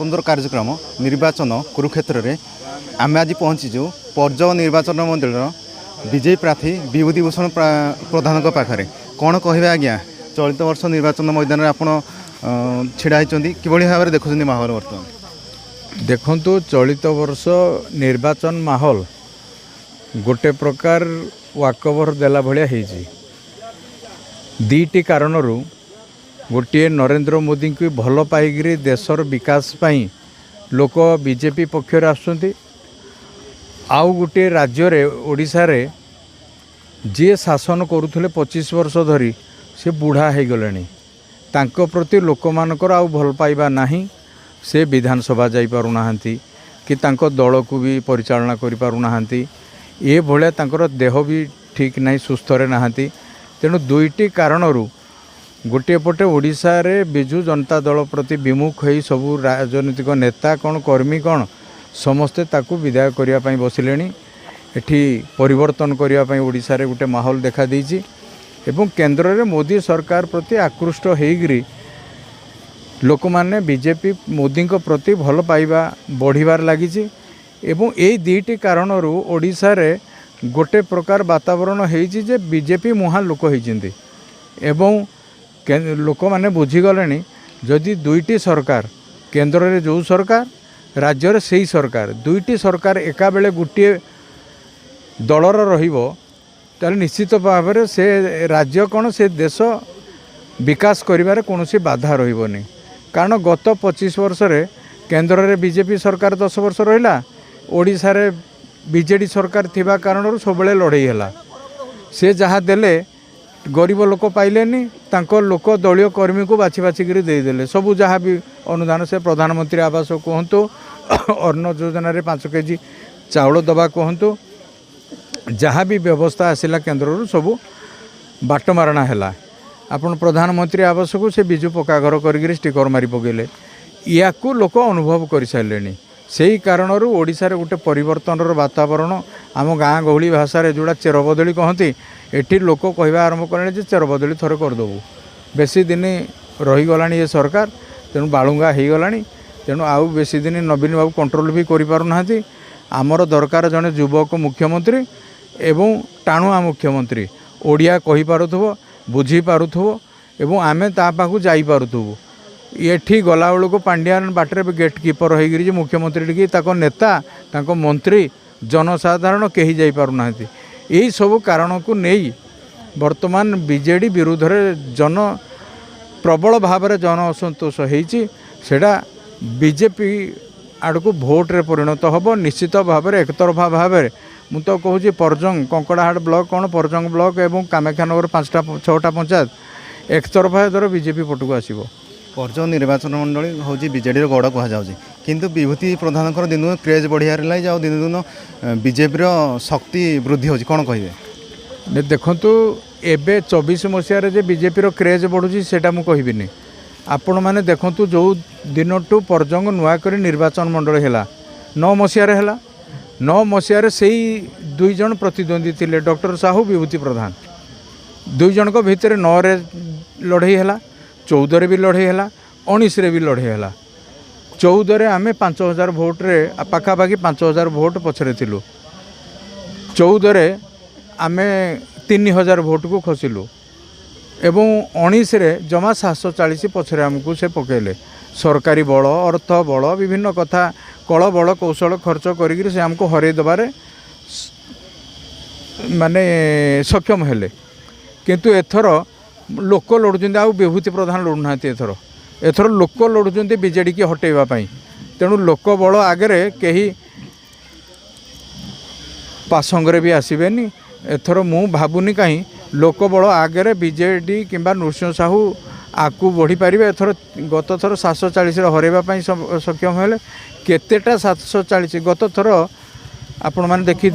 स्वतंत्र कार्यक्रम निर्वाचन कुरुक्षेत्र में आम आज पहुँचीचु पर्ज निर्वाचन मंडल विजयी प्रार्थी विभूतिभूषण प्रधान पाखे कौन कहे आज्ञा चलित वर्ष निर्वाचन मैदान में आप ढाई कि भाव में देखुं माहौल बर्तमान देखु चलित वर्ष निर्वाचन माहौल गोटे प्रकार वाकओवर देला भलिया होइछि। दीटी कारण गोटे नरेंद्र मोदी को भल पाई देशर विकास पाई लोक बीजेपी पक्षर आसुंती आउ गोटे राज्य रे ओडिशा रे जे शासन करुले 25 वर्ष धरी से बुढ़ा हो गले तांको प्रति लोक मानकर आउ भल पाइबा नहीं से विधानसभा जाई पारुना कि तांको दल को भी परिचालना करि पारुना ए भलिया तांकर देह भी ठीक नहीं सुस्थ रे नाहांती। तेणु दुईटी कारण गोटे पटे ओडिशा रे बिजु जनता दल प्रति विमुख हो सबू राजनीतिक नेता कौन कर्मी कौन समस्ते ताकू विदाय करने बसिले एठी परिवर्तन करने ओडिशा रे गोटे माहौल देखा देइछि एवं केंद्र रे मोदी सरकार प्रति आकृष्ट होइगिरी लोक माने बीजेपी मोदी को प्रति भल पाइबा बढ़िबार लागिछि एवं ए दुईटी कारण ओडिशा रे गोटे प्रकार वातावरण होइछि जे बीजेपी मुहा लोक होइछिन्ति एवं लोक माने बुझीगले जदि दुईटी सरकार केंद्र रे जो सरकार राज्य रे सेही सरकार दुईटी सरकार एका बेले गोटे दलर रहिबो ताले निश्चित भाव में से राज्य कौन से देश विकास करिबारे कोनोसी बाधा रहिबोनी। कारण गत 25 वर्ष रे केंद्र रे बीजेपी सरकार 10 वर्ष रहिला ओडिशा रे बीजेडी सरकार थिबा कारण सबले लड़ाई हैला से जहाँ देले गरीब लोक पाइलेनी तांको लोक दलीय कर्मी को बाछि बाछि करी दे देले सबू जहाँ भी अनुदान से प्रधानमंत्री आवास कहतु अन्न योजना रे 5 केजी चाउल दबा कहतु जहाँ भी व्यवस्था आसिला केंद्र सबू बाट मारणा हैला आपण प्रधानमंत्री आवास को से बिजु पक्का घर कर स्टिकर मारी पकेले या लोक अनुभव कर सारे से ही कारण ओडिशा रे गोटे परिवर्तन वातावरण आम गाँ गहली भाषा जोड़ा चेरबदली कहती एठी लोक कहवा आरंभ कले चेरबदली थरे करदेबू बेसी दिन रहीगला ये सरकार तेणु बालुंगा हो गला तेणु आउ बेसी दिन नवीन बाबू कंट्रोल भी करें आमर दरकार जड़े युवक मुख्यमंत्री एवं टाणुआ मुख्यमंत्री ओडिया कही पारुथबो बुझी पारुथबो एवं आमे ता पाखु जाई पारुथबो एठी गला बेलू पांड्यान बाटर गेट कीपर हो मुख्यमंत्री टी ताको नेता ताको मंत्री जनसाधारण कहीं जाई पारुना यही सब कारण को नहीं वर्तमान बीजेडी विरुद्ध जन प्रबल भाव में जन असंतोष होड़ा बीजेपी आड़क भोट्रे परिणत होब निश्चित भाव में एकतरफा भाव में मु तो कहूँ परजंग कंकड़ाहाट ब्लॉक कौन परजंग ब्लॉक एवं कामाख्यानगर 5टा 6टा पंचायत एकतरफा दर बीजेपी पटक आसो पर्ज निर्वाचन मंडल हूँ बीजेडी गड़ कहुँ किंतु विभूति प्रधान दिन क्रेज बढ़िया रहा दिन दिन बीजेपी शक्ति वृद्धि हो कौन कहे देखु एबे 24 मसीह बीजेपी क्रेज बढ़ुची से मुझे आपण मैंने देखु जो दिन टू परजंग नुआक निर्वाचन मंडल है 9 मसीह 9 मसीह से दुई जन प्रतिद्वंदी थे डॉक्टर साहू विभूति प्रधान दुई जन को भितर 9 रे लड़ाई है 14 भी लड़ाई है 19 रे भी लड़ाई है 14 आम 5000 भोट रे पाखापाखि 5000 भोट पछरे थिलु 14 आम 3000 भोट को खसिलु एवं 19 रे जमा 740 पछरे आमको से पकेले सरकारी बल अर्थ बल विभिन्न कथा कल बल कौशल खर्च करी से आमको हरे दबारे माने सक्षम हेले किंतु एथर लोक लड़ुचंती आ विभूति प्रधान लड़ुना एथर लोक लड़ुचंती बीजेडी की हटेवाई तेणु लोक बल आगे कहीं पासंगरे भी आसबेनी एथर मु भावुनी कहीं लोक बल आगे बीजेडी किंबा नृसिंह साहू आकू बढ़ी पारे एथर गत थर 740 हरैवाई सक्षम हेले केतेटा 740 गत थर आपण मैंने देखी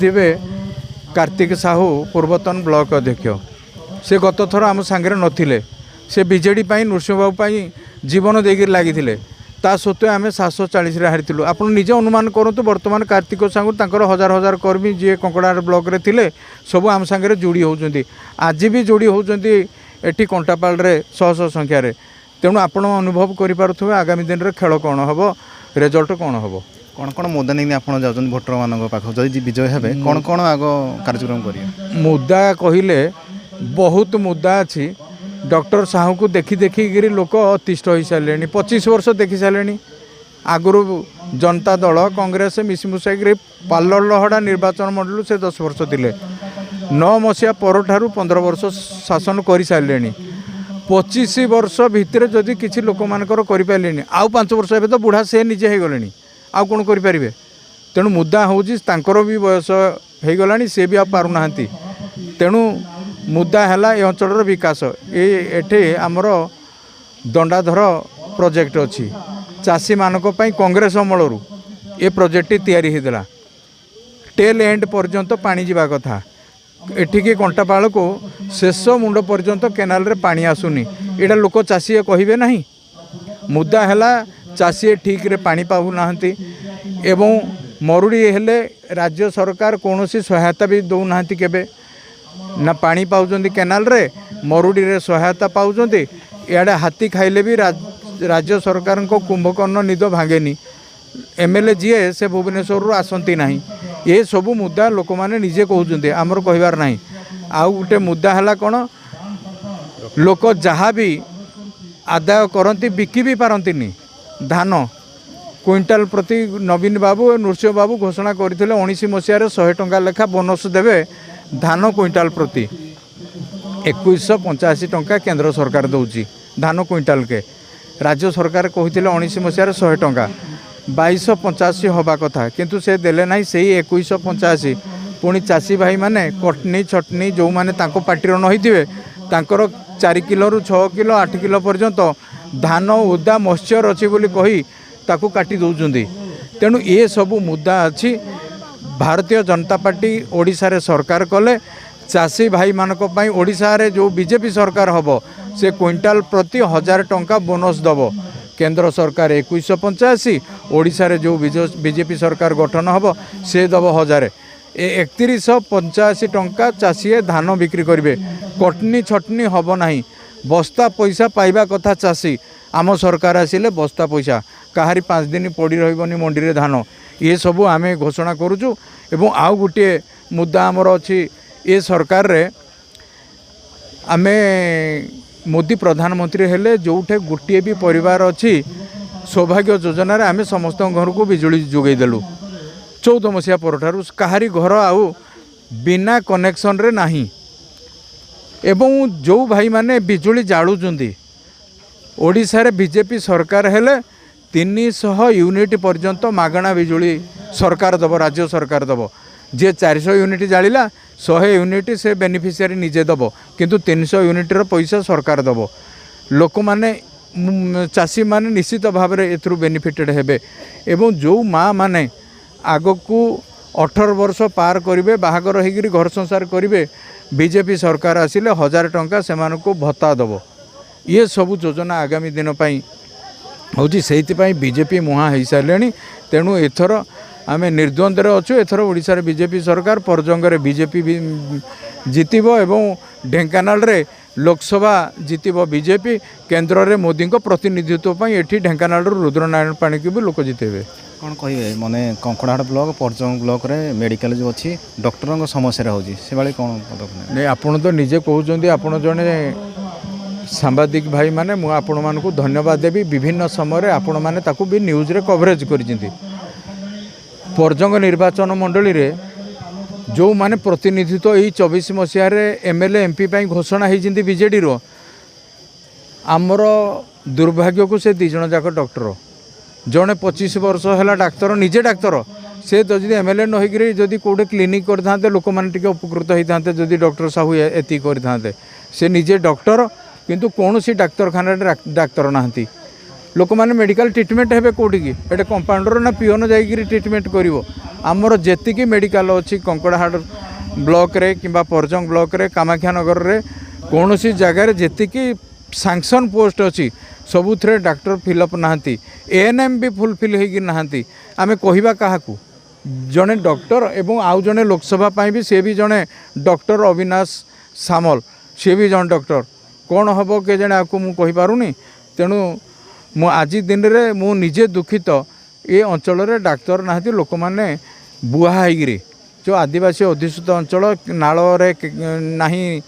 कार्तिक साहू पूर्वतन ब्लॉक अध्यक्ष से गत थर आम सांगे नथिले से बीजेडी नृसिंह बाबू जीवन देकर लगी ता सत्वे आम 740 हारी आप निजे अनुमान करूँ बर्तमान कार्तिक साहू तर हजार हजार कर्मी जी कंकड़ाहाट ब्लॉक रे थिले सब आम सांगे जोड़ी होती आज भी जोड़ी होती एटी कंटापाल शह शह संख्यार तेणु आपण अनुभव करें आगामी दिन में खेल कौन हम रेजल्ट कौन हम कौन कौन मुद्दा नहीं आपड़ जाऊँ भोटर मान पाख जदि विजय हे कौन कौन आग कार्यक्रम करेंगे मुद्दा कहले बहुत मुद्दा अच्छी डॉक्टर साहू को देखी देखिकी लोक अतिष्ठ हो सारे 25 वर्ष देखी सारे आगुरी जनता दल कांग्रेस मिशीमुशाई पार्लर लहड़ा निर्वाचन मंडल से 10 वर्ष थे 9 मसीहा पर 15 वर्ष शासन कर सारे 25 वर्ष भितर जदि किसी लोक मानकर करें आउ 5 वर्ष ए तो बुढ़ा से निजे हो गले आउ कौन करें तेणु मुद्दा हूँ भी बयस हो गला सी भी आना तेणु मुद्दा है ये अंचल विकास ये आमर दंडाधर प्रोजेक्ट अच्छी चाषी मानक कांग्रेस अमलू ये प्रोजेक्ट तैयारी होता टेल एंड पर्यंत पानी जावा कथा एठिकी कंटापाल को शेष मुंड पर्यंत केनाल रे पानी आसुनी एटा लोक चाषी कहे ना मुद्दा है चाषी ठीक रे पानी पाऊ नाहंती एवं मरुड़ी हेले राज्य सरकार कौन सहायता भी दौना केबे ना पानी पाउछंती केनाल रे मरुड़ी रे सहायता पाउछंती इआडे हाथी खाइले भी राज्य सरकार को कुंभकर्ण निद भांगेनी एमएलए जीए से भुवनेश्वर रु आसंती नहीं ये सब मुद्दा लोक माने निजे कहउछंती आमर कहिबार नहीं आउ गोटे मुद्दा है कौन लोक जहाँ भी आदाय करती बिकी भी पारंतीनी धान क्विंटाल प्रति नवीन बाबू और नृसिंह बाबू घोषणा करते 19 मसीह 100 टंका लेखा बोनस देवे धान क्विंटाल प्रति 2185 टंका केंद्र सरकार दौची धान क्विंटाल के राज्य सरकार कहते 19 मसीह 100 टंका 2285 हवा कथा किंतु से देले ना से 2185 पुणी चाषी भाई माने कटनी छटनी जो माने तांको पार्टीर नहींथिबे तांकर 4 किलो रु 6 किलो 8 किलो पर्यंत धान उदा मॉइस्चर अच्छी बोली कही ताकू काटी दौरान तेणु ये सबू मुद्दा अच्छी भारतीय जनता पार्टी ओडिशा रे सरकार कले चाषी भाई मानक पई ओडिशा रे जो बीजेपी सरकार हबो से क्विंटाल प्रति 1000 टंका बोनस दबो केंद्र सरकार 2185 ओडिशा रे जो बीजेपी सरकार गठन हबो से दबो 1000 3185 टंका चाषी धान बिक्री करेंगे कटनी छटनी हब नहीं बस्ता पैसा पाइबा कथा चाषी आम सरकार आसिले बस्ता पैसा कहारी 5 दिन पड़ी रही मंडी रे धान ये सबू आम घोषणा करुचु एवं आउ गोटे मुद्दा आमर अच्छी ये सरकार रे आमे मोदी प्रधानमंत्री हेले जोठे गोटे भी परिवार अच्छी सौभाग्य योजना रे आमे समस्त घर को बिजुली जोगेदेलु 14 मसीहा पर कहारी घर आउ बिना कनेक्शन रे नहीं एवं जो भाई माने बिजुली जालुचंदी ओडिशा रे बीजेपी सरकार हेले 300 यूनिट पर्यंत मागणा बिजुली सरकार दब राज्य सरकार दब जे 400 यूनिट जालिला 100 यूनिट से बेनिफिशियरी निजे दब किंतु 300 यूनिट रो पैसा सरकार दब लोक माने चाषी माने निश्चित भाव में एथरू बेनिफिटेड हेबे एवं जो माँ माने आग को 18 वर्ष पार करेंगे बाहागर होकर घर संसार करेंगे बीजेपी सरकार आसिले 1000 टंका से भत्ता दब ये सबू योजना आगामी दिन हूँ से बीजेपी मुहाँ हो सारे तेणु एथर आम निर्द्वंद्व अच्छु एथर ओडिशा रे बीजेपी सरकार परजंग रे बीजेपी जीतब एवं ढेंकानाल रे लोकसभा जीतब बीजेपी केन्द्र रे मोदी को प्रतिनिधित्व ये ढेंकानाल रुद्रनारायण पाणी की भी लोक जीतेबे कौन कहे माने कंकड़ाहाट ब्लॉक परजंग ब्लॉक रे मेडिकल जो अच्छी डॉक्टर समस्या होची से बाले कौन पदक्षेप नहीं आपण तो निजे कहउचंदी आपण जने सांबादिक भाई माने मु आपण मानकु धन्यवाद देवी विभिन्न समय आपण माने ताकू भी न्यूज रे कवरेज करिसेंती परजंग निर्वाचन मंडली रे जो माने प्रतिनिधित्व यही 24 मसीह एमएलए एमपी पाई घोषणा होती बीजेडी रो आमर दुर्भाग्य को से 2 जन जाक डॉक्टर जड़े 25 वर्ष है डाक्तर निजे डाक्तर से तो जब एमएलए न होकर जदि कौटे क्लिनिक करते लोक मैंने उपकृत होते जदि डॉक्टर साहू एति करते से निजे डॉक्टर किंतु कौन सी डाक्तरखाना डाक्तर ना लोक मैंने मेडिकल ट्रिटमेंट हे कौटी की एटे कंपाउंडर ना पिओन जाइए ट्रिटमेंट करिवो आमर जेतिकी मेडिकल अच्छी कंकड़ाहाट ब्लॉक रे किंबा परजंग ब्लॉक रे कामाख्यानगर रे कौन सी जगार जेतिकी सैंक्शन पोस्ट अच्छी सबुथे डाक्टर फिलअप नहांती एएनएम भी फुलफिल होगी नहांती आमे कहिबा काहाकू जड़े डॉक्टर एवं आउ जड़े लोकसभा पाई भी सी भी जड़े डॉक्टर अविनाश सामल सी भी जन डॉक्टर कौन हम के जड़े आपको मुझे कहीपारूनी तेणु मु आज दिन रे मु निजे दुखित ए अंचल डाक्तर ना लोक मैंने बुहा होगी जो आदिवासी अध्युषित अंचल नाल नहीं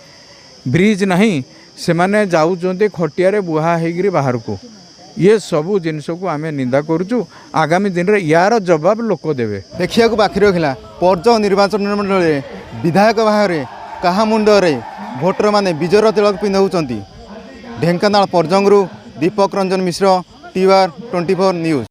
ब्रिज नहीं से माने जाऊँच खटिया बुहा होगी बाहर को ये सबू जिनस को आम निंदा करुचु आगामी दिन में यार जवाब लोक देवे देखा बाकी रखा पर्ज निर्वाचन मंडल विधायक भाव में क्या मुंडे भोटर माने विजयर तिलक पिंधाऊँ ढेंकानाल पर्जंगरू दीपक रंजन मिश्र TR24 न्यूज।